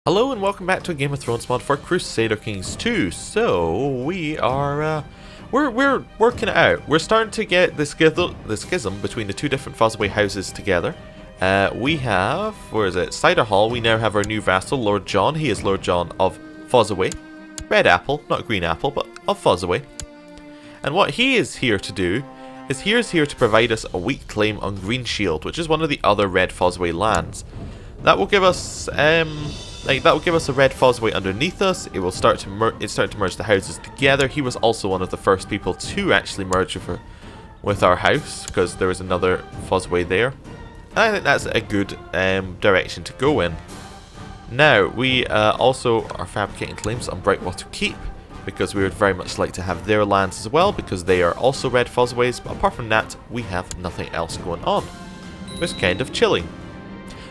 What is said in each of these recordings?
Hello and welcome back to a Game of Thrones mod for Crusader Kings 2. So we are we're working it out. We're starting to get the schism between the two different Fossoway houses together. We have, where is it? Cider Hall. We now have our new vassal, Lord John. He is Lord John of Fossoway. Red apple, not green apple, but of Fossoway. And what he is here to do is he is here to provide us a weak claim on Green Shield, which is one of the other Red Fossoway lands. That will give us that will give us a Red Fossoway underneath us. It will start to merge the houses together. He was also one of the first people to actually merge with our house, because there is another Fossoway there. And I think that's a good direction to go in. Now, we also are fabricating claims on Brightwater Keep, because we would very much like to have their lands as well, because they are also Red Fossoways, but apart from that, we have nothing else going on. It's kind of chilling.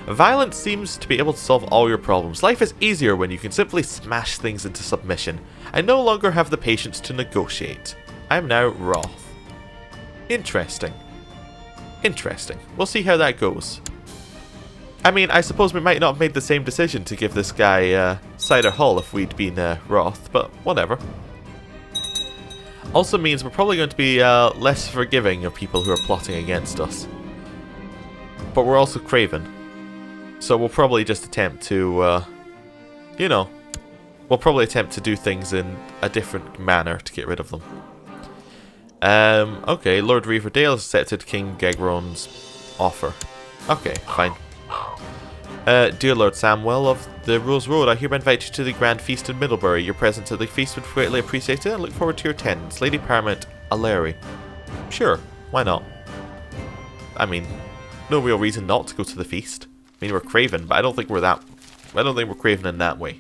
Violence seems to be able to solve all your problems. Life is easier when you can simply smash things into submission. I no longer have the patience to negotiate. I am now wroth. Interesting. Interesting. We'll see how that goes. I mean, I suppose we might not have made the same decision to give this guy Cider Hall if we'd been wroth, but whatever. Also means we're probably going to be less forgiving of people who are plotting against us. But we're also craven. So we'll probably just attempt to, we'll probably attempt to do things in a different manner to get rid of them. Okay, Lord Reaverdale has accepted King Gegron's offer. Okay, fine. Dear Lord Samwell of the Rose Road, I hereby invite you to the Grand Feast in Middlebury. Your presence at the feast would be greatly appreciated and look forward to your attendance. Lady Paramount Aleri. Sure, why not? I mean, no real reason not to go to the feast. I mean, we're craven, but I don't think we're craven in that way.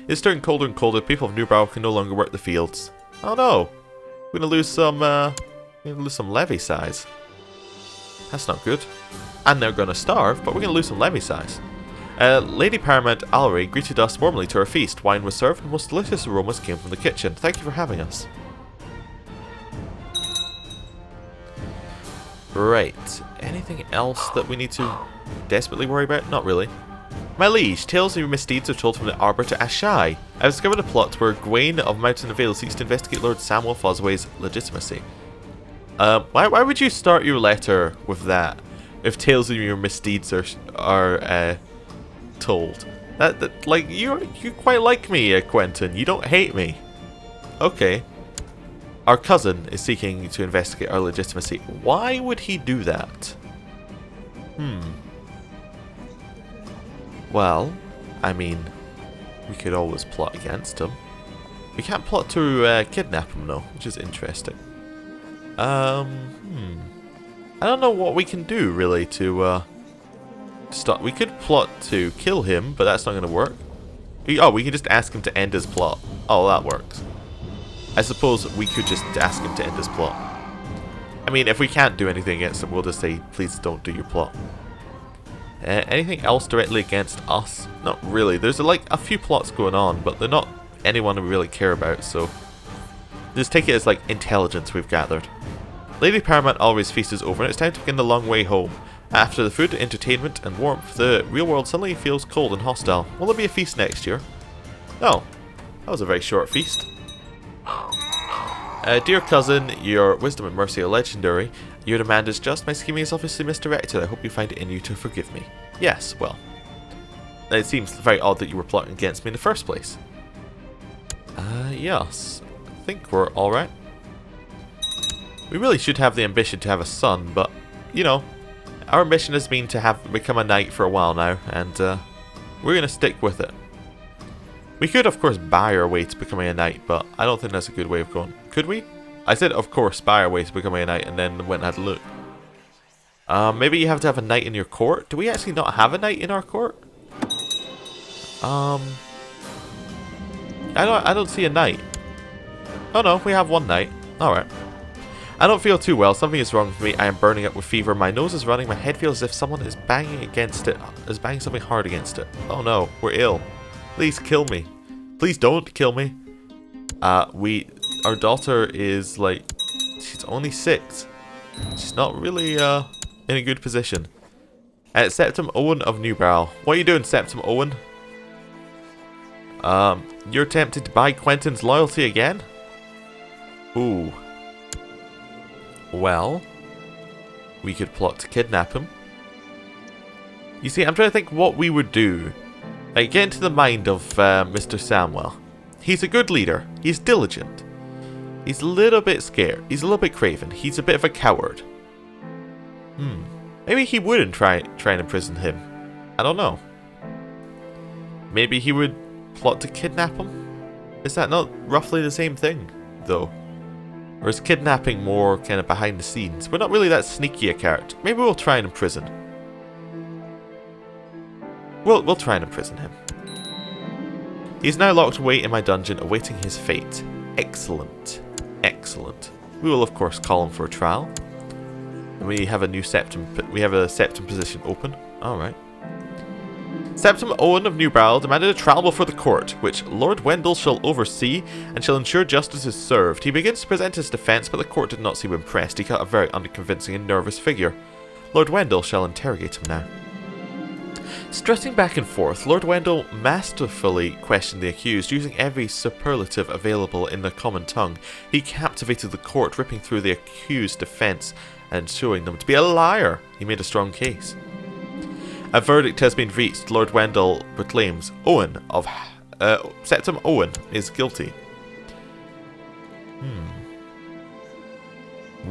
It's turning colder and colder. People of Newborough can no longer work the fields. Oh no, we're gonna lose some levy size. That's not good. And they're gonna starve, but we're gonna lose some levy size. Lady Paramount Allery greeted us warmly to our feast. Wine was served, and most delicious aromas came from the kitchen. Thank you for having us. Right. Anything else that we need to desperately worry about? Not really. My liege, tales of your misdeeds are told from the Arbor to Ashai. I have discovered a plot where Gawain of Mountain of Vale seeks to investigate Lord Samuel Fossoway's legitimacy. Why would you start your letter with that? If tales of your misdeeds are told. Like you quite like me, Quentin. You don't hate me. Okay. Our cousin is seeking to investigate our legitimacy. Why would he do that? Well, I mean, we could always plot against him. We can't plot to kidnap him though, which is interesting. I don't know what we can do really to stop. We could plot to kill him, but that's not going to work. Oh, we can just ask him to end his plot. Oh, that works. I suppose we could just ask him to end his plot. I mean, if we can't do anything against him, we'll just say, please don't do your plot. Anything else directly against us? Not really. There's like a few plots going on, but they're not anyone we really care about, so just take it as like intelligence we've gathered. Lady Paramount always feast is over and it's time to begin the long way home. After the food, entertainment and warmth, the real world suddenly feels cold and hostile. Will there be a feast next year? No. That was a very short feast. Dear cousin, your wisdom and mercy are legendary. Your demand is just. My scheming is obviously misdirected. I hope you find it in you to forgive me. Yes, well. It seems very odd that you were plotting against me in the first place. Yes. I think we're alright. We really should have the ambition to have a son, but, you know, our ambition has been to become a knight for a while now, and we're going to stick with it. We could, of course, buy our way to becoming a knight, but I don't think that's a good way of going. Could we? I said, of course, buy our way to becoming a knight, and then went and had a look. Maybe you have to have a knight in your court? Do we actually not have a knight in our court? I don't see a knight. Oh no, we have one knight. Alright. I don't feel too well. Something is wrong with me. I am burning up with fever. My nose is running. My head feels as if someone is banging against it. Is banging something hard against it. Oh no, we're ill. Please kill me. Please don't kill me. Our daughter is like, she's only 6. She's not really in a good position. Septim Owen of Newbrow. What are you doing, Septim Owen? You're tempted to buy Quentin's loyalty again? Ooh. Well, we could plot to kidnap him. You see, I'm trying to think what we would do. Like, get into the mind of Mr. Samwell. He's a good leader. He's diligent. He's a little bit scared. He's a little bit craven. He's a bit of a coward. Maybe he wouldn't try and imprison him. I don't know. Maybe he would plot to kidnap him? Is that not roughly the same thing, though? Or is kidnapping more kind of behind the scenes? We're not really that sneaky a character. Maybe we'll try and imprison. We'll try and imprison him. He's now locked away in my dungeon, awaiting his fate. Excellent. Excellent. We will, of course, call him for a trial. And we have a new septum. We have a septum position open. Alright. Septum Owen of New Barrel demanded a trial before the court, which Lord Wendell shall oversee and shall ensure justice is served. He begins to present his defence, but the court did not seem impressed. He cut a very unconvincing and nervous figure. Lord Wendell shall interrogate him now. Stressing back and forth, Lord Wendell masterfully questioned the accused, using every superlative available in the common tongue. He captivated the court, ripping through the accused's defence and showing them to be a liar. He made a strong case. A verdict has been reached. Lord Wendell proclaims Owen of Septum Owen is guilty.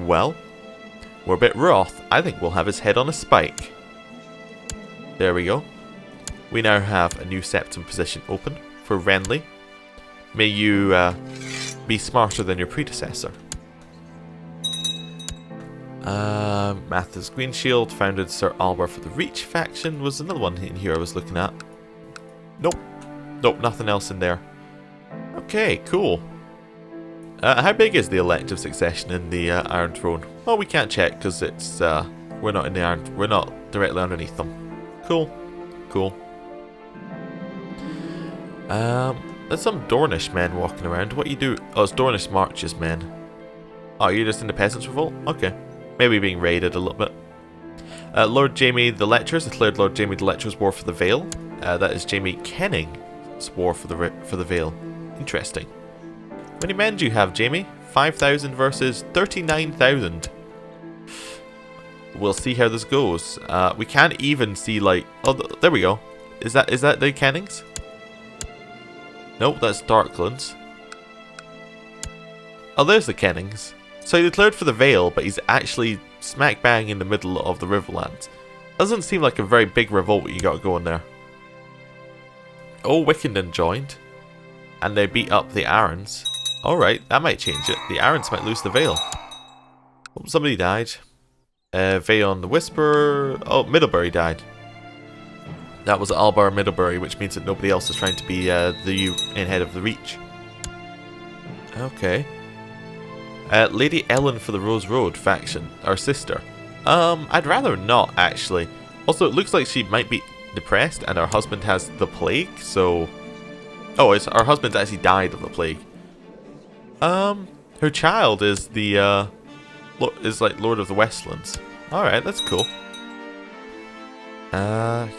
Well, we're a bit wroth. I think we'll have his head on a spike. There we go. We now have a new septum position open for Renly. May you be smarter than your predecessor. Mathis Greenshield founded Sir Albar for the Reach faction was another one in here I was looking at. Nope. Nope, nothing else in there. Okay, cool. How big is the elective succession in the Iron Throne? Well, we can't check because it's we're not in the Iron. We're not directly underneath them. Cool. Cool. There's some Dornish men walking around. What you do? Oh, it's Dornish Marches men. Oh, you're just in the Peasants' Revolt? Okay. Maybe being raided a little bit. Lord Jaime the Lecher's declared Lord Jaime the Lecher's war for the Vale. That is Jaime Kenning's war for the Vale. Interesting. How many men do you have, Jaime? 5,000 versus 39,000. We'll see how this goes. We can't even see like... Oh, there we go. Is that the Kennings? Nope, that's Darklands. Oh, there's the Kennings. So he declared for the Vale, but he's actually smack bang in the middle of the Riverlands. Doesn't seem like a very big revolt you got going there. Oh, Wickenden joined. And they beat up the Arryns. Alright, that might change it. The Arryns might lose the Vale. Oh, somebody died. Vayon the Whisperer. Oh, Middlebury died. That was Albar Middlebury, which means that nobody else is trying to be the head of the Reach. Okay. Lady Ellen for the Rose Road faction, our sister. I'd rather not, actually. Also, it looks like she might be depressed and her husband has the plague, so... Oh, her husband's actually died of the plague. Her child is the, is like Lord of the Westlands. Alright, that's cool.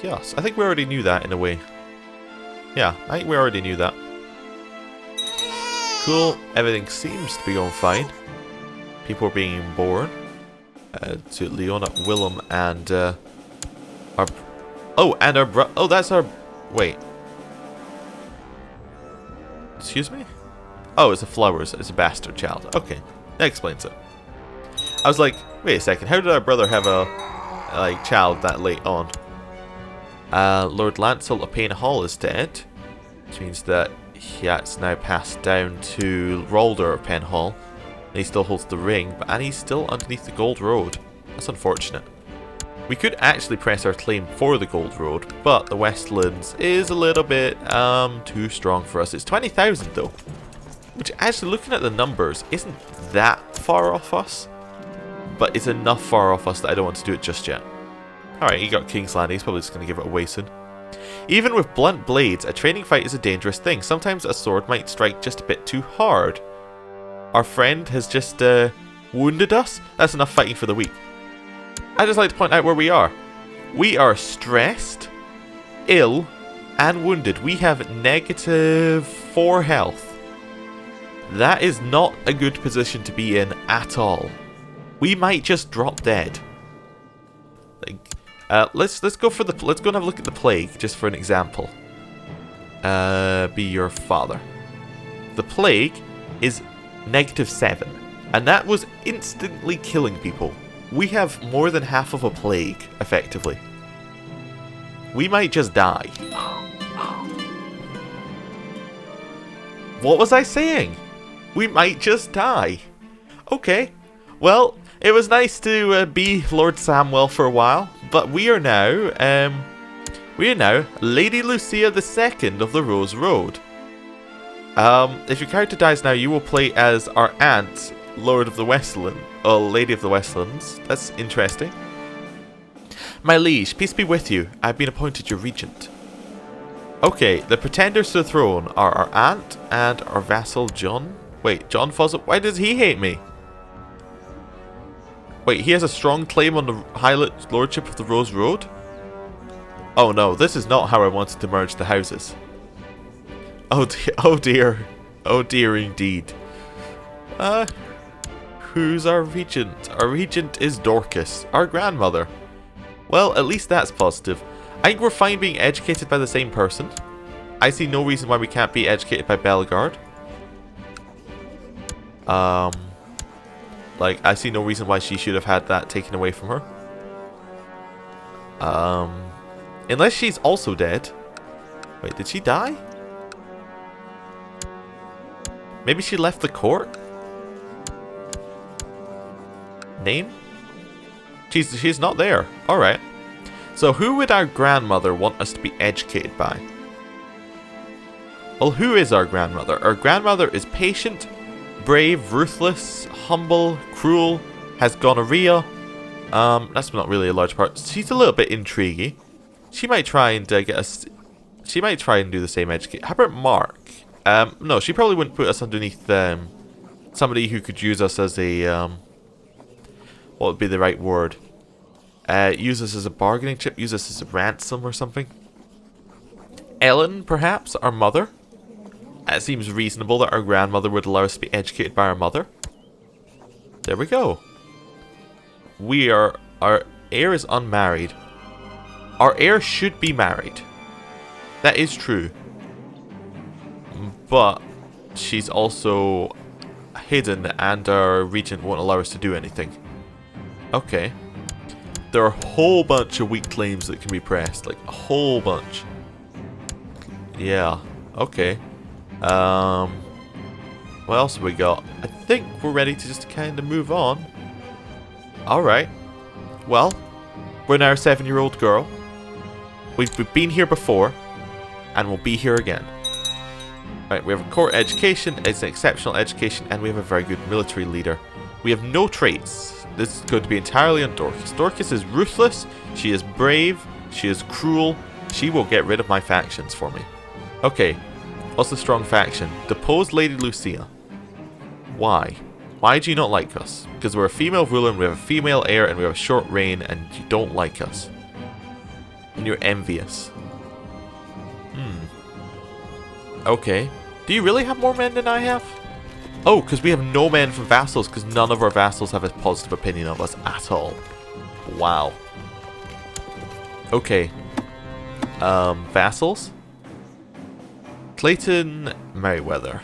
Yes, I think we already knew that in a way. Yeah, I think we already knew that. Cool, everything seems to be going fine. People are being born. To Leona, Willem, and our... Oh, and our oh, that's our... Wait. Excuse me? Oh, it's a flowers. It's a bastard child. Okay, that explains it. I was like, wait a second, how did our brother have a child that late on? Lord Lancel of Payne Hall is dead, which means that it's now passed down to Rolder of Penn Hall. And he still holds the ring, and he's still underneath the Gold Road. That's unfortunate. We could actually press our claim for the Gold Road, but the Westlands is a little bit too strong for us. It's 20,000 though, which actually, looking at the numbers, isn't that far off us, but it's enough far off us that I don't want to do it just yet. Alright, he got King's Landing. He's probably just going to give it away soon. Even with blunt blades, a training fight is a dangerous thing. Sometimes a sword might strike just a bit too hard. Our friend has just wounded us. That's enough fighting for the week. I'd just like to point out where we are. We are stressed, ill, and wounded. We have -4 health. That is not a good position to be in at all. We might just drop dead. Like, let's go and have a look at the plague just for an example. Be your father. The plague is -7, and that was instantly killing people. We have more than half of a plague, effectively. We might just die. What was I saying? We might just die. Okay. Well, it was nice to be Lord Samwell for a while, but we are now Lady Lucia II of the Rose Road. If your character dies now, you will play as our aunt, Lord of the Westland, Lady of the Westlands. That's interesting. My liege, peace be with you. I've been appointed your regent. Okay, the pretenders to the throne are our aunt and our vassal John. Wait, John Fossoway? Why does he hate me? Wait, he has a strong claim on the High Lordship of the Rose Road? Oh no, this is not how I wanted to merge the houses. Oh dear, oh dear. Oh dear indeed. Who's our regent? Our regent is Dorcas, our grandmother. Well, at least that's positive. I think we're fine being educated by the same person. I see no reason why we can't be educated by Bellegarde. Like, I see no reason why she should have had that taken away from her. Unless she's also dead. Wait, did she die? Maybe she left the court? Name? She's not there. Alright. So who would our grandmother want us to be educated by? Well, who is our grandmother? Our grandmother is patient, brave, ruthless, humble, cruel, has gonorrhea. That's not really a large part. She's a little bit intriguing. She might try and get us... She might try and do the same educate. How about Mark? No, she probably wouldn't put us underneath somebody who could use us as a... what would be the right word? Use us as a bargaining chip, use us as a ransom or something. Ellen, perhaps, our mother. It seems reasonable that our grandmother would allow us to be educated by our mother. There we go. Our heir is unmarried. Our heir should be married. That is true. But she's also hidden and our regent won't allow us to do anything. Okay. There are a whole bunch of weak claims that can be pressed. Like, a whole bunch. Yeah. Okay. What else have we got? I think we're ready to just kind of move on. Alright. Well, we're now a 7-year-old girl. We've been here before. And we'll be here again. Right, we have a court education. It's an exceptional education. And we have a very good military leader. We have no traits. This is going to be entirely on Dorcas. Dorcas is ruthless. She is brave. She is cruel. She will get rid of my factions for me. Okay. What's the strong faction? Depose Lady Lucia. Why? Why do you not like us? Because we're a female ruler and we have a female heir and we have a short reign and you don't like us. And you're envious. Okay. Do you really have more men than I have? Oh, because we have no men from vassals because none of our vassals have a positive opinion of us at all. Wow. Okay. Vassals? Clayton Merriweather.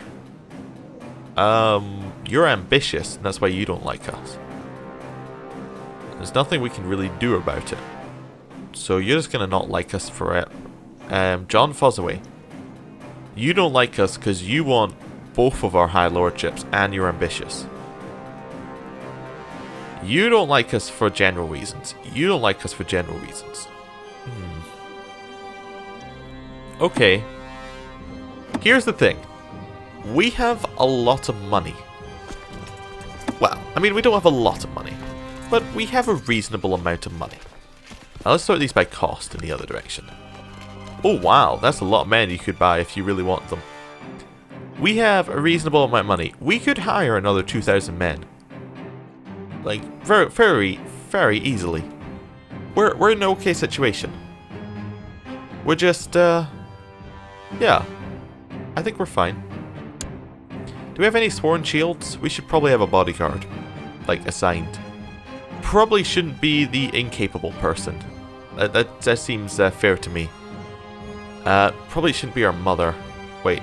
You're ambitious, and that's why you don't like us. There's nothing we can really do about it. So you're just gonna not like us forever. John Fossoway. You don't like us because you want both of our high lordships, and you're ambitious. You don't like us for general reasons. You don't like us for general reasons. Okay. Here's the thing. We have a lot of money. Well, I mean, we don't have a lot of money, but we have a reasonable amount of money. Now let's sort these by cost in the other direction. Oh wow, that's a lot of men you could buy if you really want them. We have a reasonable amount of money. We could hire another 2,000 men. Like, very, very easily. We're in an okay situation. We're just, Yeah, I think we're fine. Do we have any sworn shields? We should probably have a bodyguard, like, assigned. Probably shouldn't be the incapable person. That seems fair to me. Probably shouldn't be our mother. Wait,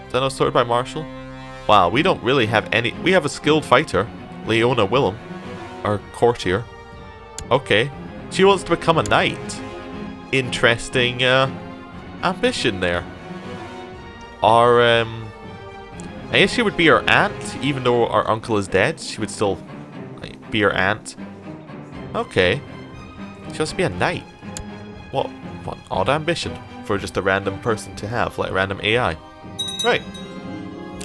is that not sorted by Marshall? Wow, we don't really have any... We have a skilled fighter, Leona Willem, our courtier. Okay, she wants to become a knight. Interesting ambition there. Our, I guess she would be our aunt, even though our uncle is dead. She would still be our aunt. Okay. She wants to be a knight. What an odd ambition for just a random person to have, like a random AI. Right.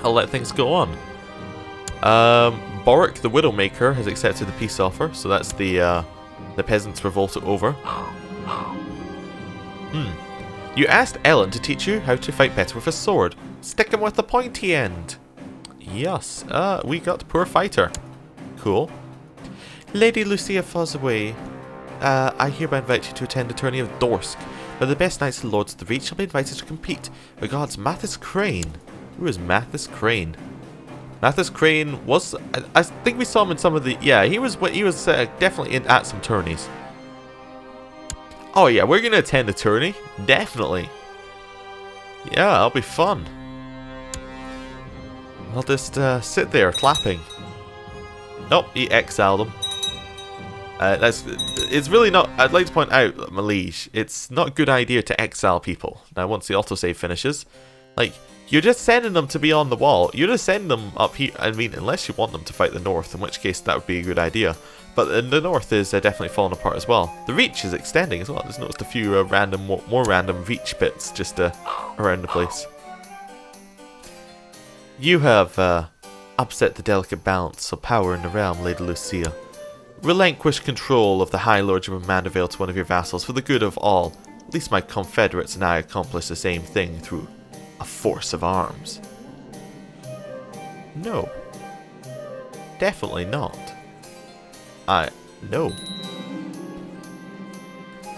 I'll let things go on. Boric, the Widowmaker, has accepted the peace offer, so that's the peasants' revolt over. You asked Ellen to teach you how to fight better with a sword. Stick him with the pointy end. Yes, we got poor fighter. Cool. Lady Lucia Fossoway, I hereby invite you to attend the tourney of Dorsk, where the best knights and lords of the Reach shall be invited to compete. Regards, Mathis Crane. Who is Mathis Crane? Mathis Crane was... I think we saw him in some of the... Yeah, he was definitely at some tourneys. Oh yeah, we're going to attend the tourney. Definitely. Yeah, that'll be fun. I'll just sit there clapping. Nope, he exiled him. It's really not... I'd like to point out, Malige, it's not a good idea to exile people. Now, once the autosave finishes, like, you're just sending them to be on the wall. You're just sending them up here. I mean, unless you want them to fight the North, in which case that would be a good idea. But the North is definitely falling apart as well. The Reach is extending as well. I've noticed a few more random Reach bits just around the place. You have upset the delicate balance of power in the realm, Lady Lucia. Relinquish control of the High Lordship of Mandervale to one of your vassals for the good of all. At least my confederates and I accomplished the same thing through a force of arms. No. Definitely not. No.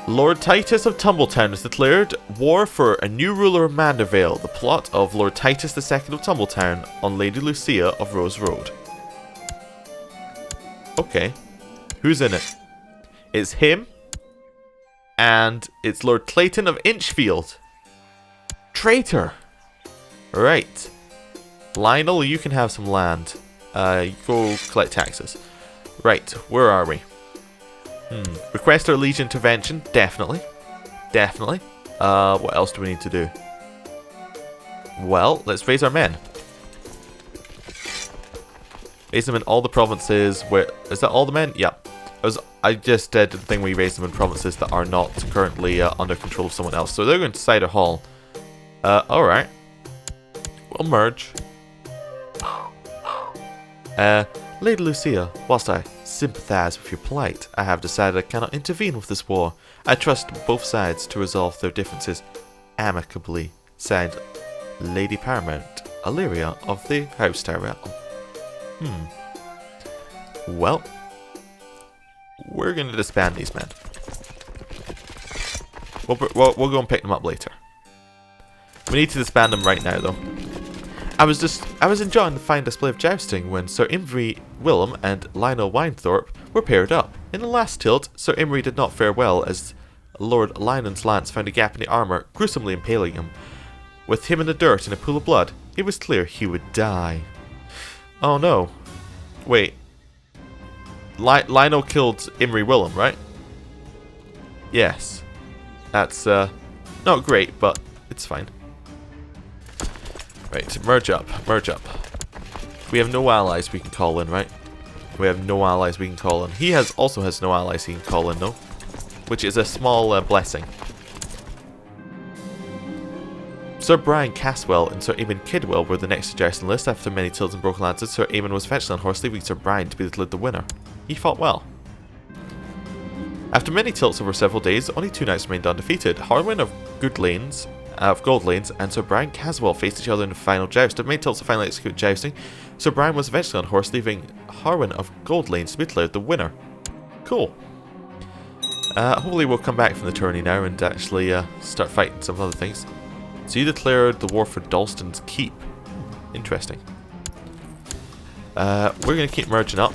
Lord Titus of Tumbletown has declared war for a new ruler of Mandervale, the plot of Lord Titus II of Tumbletown on Lady Lucia of Rose Road. Okay. Who's in it? It's him, and it's Lord Clayton of Inchfield. Traitor! Right. Lionel, you can have some land. Go collect taxes. Right, where are we? Request our liege intervention. Definitely. Definitely. What else do we need to do? Well, let's raise our men. Raise them in all the provinces where... Is that all the men? Yeah. I just did the thing where you raise them in provinces that are not currently under control of someone else. So they're going to Cider Hall. Alright. We'll merge. Lady Lucia, whilst I sympathise with your plight, I have decided I cannot intervene with this war. I trust both sides to resolve their differences amicably. Signed, Lady Paramount, Illyria of the House Tyrell. Well, we're going to disband these men. We'll go and pick them up later. We need to disband them right now, though. I was enjoying the fine display of jousting when Sir Imry Willem and Lionel Wynthorpe were paired up. In the last tilt, Sir Imry did not fare well as Lord Lionel's lance found a gap in the armour, gruesomely impaling him. With him in the dirt and a pool of blood, it was clear he would die. Oh no. Wait. Lionel killed Imry Willem, right? Yes. That's not great, but it's fine. Right, merge up, merge up. We have no allies we can call in, right? We have no allies we can call in. He also has no allies he can call in, though. Which is a small blessing. Sir Brian Caswell and Sir Eamon Kidwell were the next to joust on the list. After many tilts and broken lances, Sir Eamon was eventually on horse, leaving Sir Brian to be declared the winner. He fought well. After many tilts over several days, only two knights remained undefeated. Harwin of Gold Lanes and Sir Brian Caswell faced each other in the final joust. After many tilts to finally execute jousting, Sir Brian was eventually on horse, leaving Harwin of Gold Lanes to be declared the winner. Cool. Hopefully we'll come back from the tourney now and actually start fighting some other things. So you declared the war for Dalston's Keep. Interesting. We're going to keep merging up.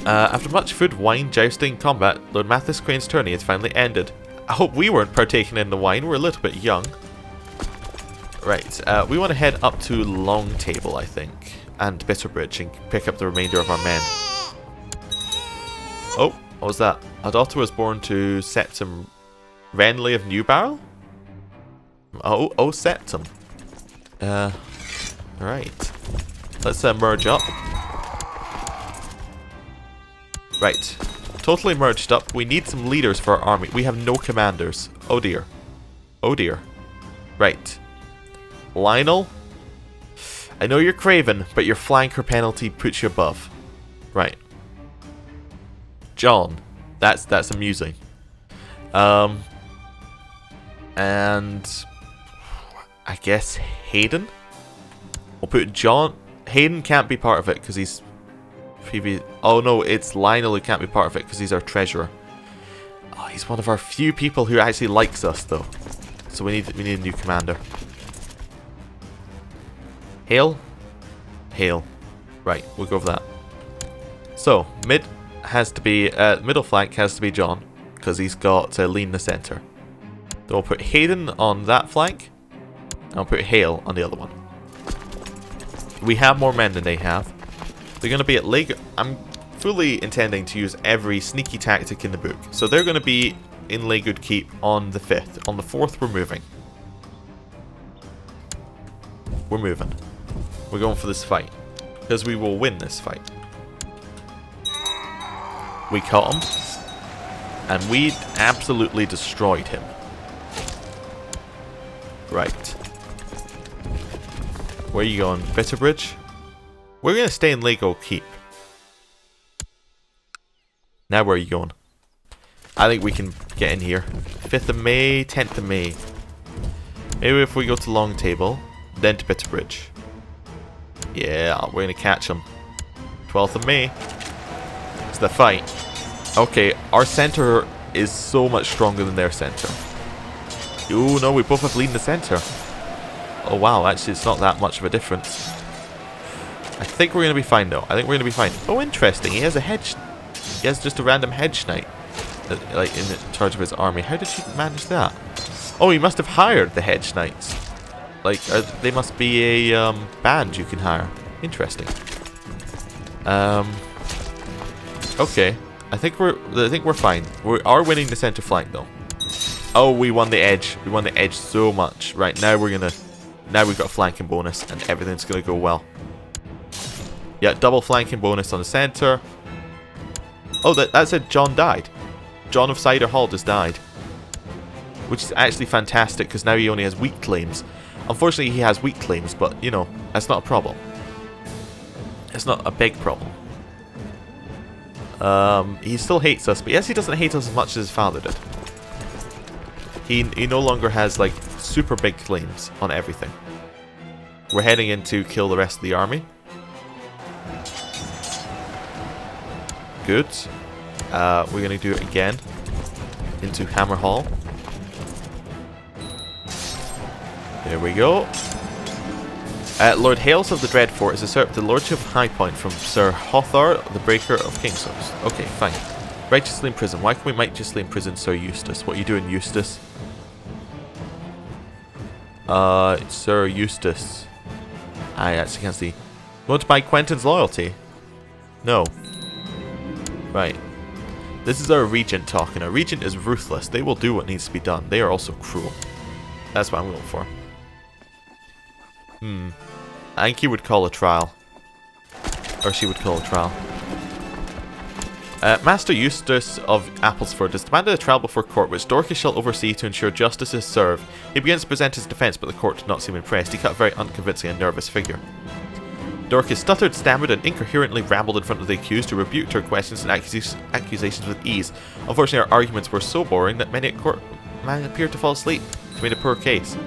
After much food, wine, jousting, combat, Lord Mathis Crane's tourney has finally ended. I hope we weren't partaking in the wine. We're a little bit young. Right, we want to head up to Long Table, I think, and Bitterbridge, and pick up the remainder of our men. Oh, what was that? A daughter was born to Septim Renly of Newbarrow? Oh, Septim. Right. Let's merge up. Right. Totally merged up. We need some leaders for our army. We have no commanders. Oh dear. Oh dear. Right. Lionel. I know you're craven, but your flanker penalty puts you above. Right. John. That's amusing. And I guess Hayden? We'll put John. Hayden can't be part of it because he's previous. Oh no, it's Lionel who can't be part of it because he's our treasurer. Oh, he's one of our few people who actually likes us though. So we need a new commander. Hale? Hale. Right, we'll go for that. So, mid has to be, middle flank has to be John, because he's got to lean the centre. Then we'll put Hayden on that flank, and we'll put Hale on the other one. We have more men than they have. They're going to be at Lake. I'm fully intending to use every sneaky tactic in the book. So they're going to be in Laygood Keep on the 5th. On the 4th, we're moving. We're moving. We're going for this fight. Because we will win this fight. We caught him. And we absolutely destroyed him. Right. Where are you going? Bitterbridge? We're going to stay in Laygold Keep. Now where are you going? I think we can get in here. 5th of May, 10th of May. Maybe if we go to Long Table, then to Bitterbridge. Yeah, we're going to catch them. 12th of May. It's the fight. Okay, our centre is so much stronger than their centre. Oh no, we both have lead in the centre. Oh wow, actually it's not that much of a difference. I think we're going to be fine though. I think we're going to be fine. Oh interesting, he has a hedge. He has just a random hedge knight. Like in charge of his army. How did she manage that? Oh, he must have hired the hedge knights. Like, they must be a band you can hire. Interesting. Okay. I think we're fine. We are winning the center flank though. Oh, we won the edge. We won the edge so much. Right now we've got a flanking bonus and everything's gonna go well. Yeah, double flanking bonus on the center. Oh, that said John died. John of Cider Hall just died. Which is actually fantastic because now he only has weak claims. Unfortunately, he has weak claims, but, you know, that's not a problem. It's not a big problem. He still hates us, but yes, he doesn't hate us as much as his father did. He no longer has, like, super big claims on everything. We're heading in to kill the rest of the army. Good. We're going to do it again. Into Hammer Hall. There we go. Lord Hales of the Dreadfort has usurped the Lordship of High Point from Sir Hothar, the Breaker of Kingsons. Okay, fine. Righteously imprison. Why can we righteously imprison Sir Eustace? What are you doing, Eustace? Sir Eustace. I actually can't see. You want to buy Quentin's loyalty? No. Right. This is our regent talking. Our regent is ruthless. They will do what needs to be done. They are also cruel. That's what I'm going for. I think he would call a trial. Or she would call a trial. Master Eustace of Applesford has demanded a trial before court, which Dorcas shall oversee to ensure justice is served. He begins to present his defence, but the court did not seem impressed. He cut a very unconvincing and nervous figure. Dorcas stuttered, stammered, and incoherently rambled in front of the accused, who rebuked her questions and accusations with ease. Unfortunately, her arguments were so boring that many at court appeared to fall asleep. He made a poor case.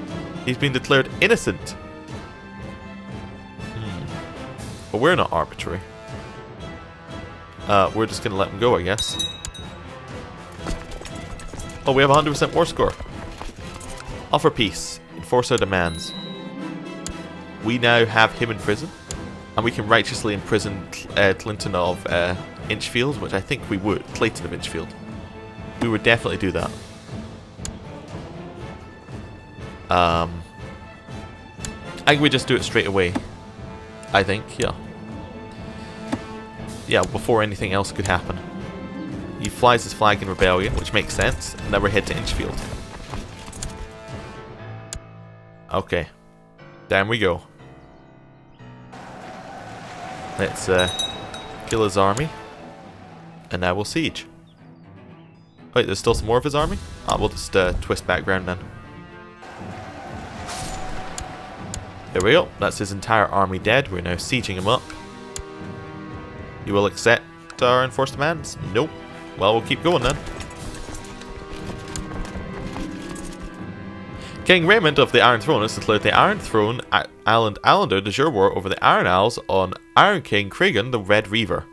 He's been declared innocent. But we're not arbitrary. We're just going to let him go, I guess. Oh, we have a 100% war score. Offer peace. Enforce our demands. We now have him in prison. And we can righteously imprison Clinton of Inchfield, which I think we would. Clayton of Inchfield. We would definitely do that. I think we just do it straight away. I think, yeah. Yeah, before anything else could happen. He flies his flag in rebellion, which makes sense, and then we're head to Inchfield. Okay. Down we go. Let's kill his army. And now we'll siege. Wait, there's still some more of his army? Ah, we'll just twist back round then. There we go. That's his entire army dead. We're now sieging him up. You will accept our enforced demands? Nope. Well, we'll keep going then. King Raymond of the Iron Throne has declared the Iron Throne Island Islander de jure war over the Iron Isles on Iron King Cregan the Red Reaver.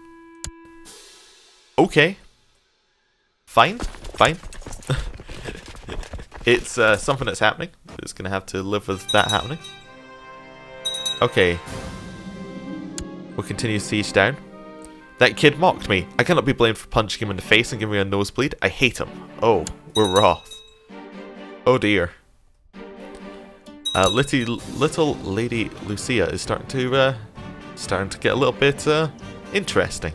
Okay. Fine. Fine. It's something that's happening. It's going to have to live with that happening. Okay. We'll continue siege down. That kid mocked me. I cannot be blamed for punching him in the face and giving him a nosebleed. I hate him. Oh, we're wroth. Oh dear. Little Lady Lucia is starting to get a little bit interesting.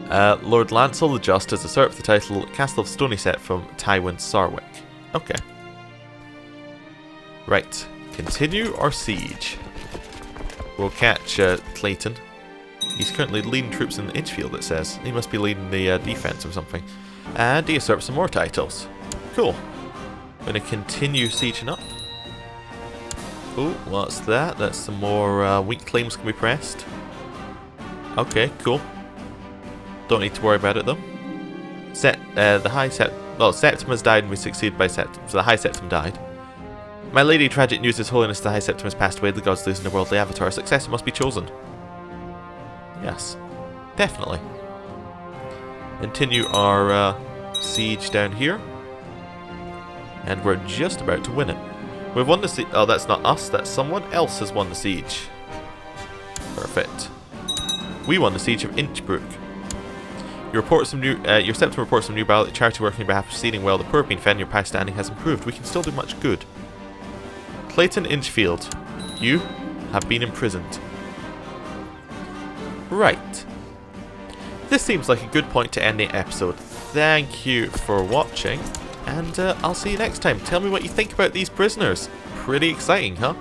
Lord Lancel the Just has usurped the title Castle of Stonyset from Tywin Sarwick. Okay. Right. Continue our siege. We'll catch Clayton. He's currently leading troops in Inchfield, it says. He must be leading the defense or something. And he usurps some more titles. Cool. I'm going to continue sieging up. Oh, what's that? That's some more weak claims can be pressed. Okay, cool. Don't need to worry about it though. Septimus died and we succeeded by Septimus. So the High Septim died. My lady, tragic news, His Holiness the High Septimus passed away. The gods losing their worldly avatar. A successor must be chosen. Yes, definitely. Continue our siege down here. And we're just about to win it. We've won the siege. Oh, that's not us. That's someone else has won the siege. Perfect. We won the siege of Inchbrook. Your Septim reports some new battle. The charity working on behalf of proceeding well. The poor have been fed and your past standing has improved. We can still do much good. Clayton Inchfield, you have been imprisoned. Right. This seems like a good point to end the episode. Thank you for watching, and I'll see you next time. Tell me what you think about these prisoners. Pretty exciting, huh?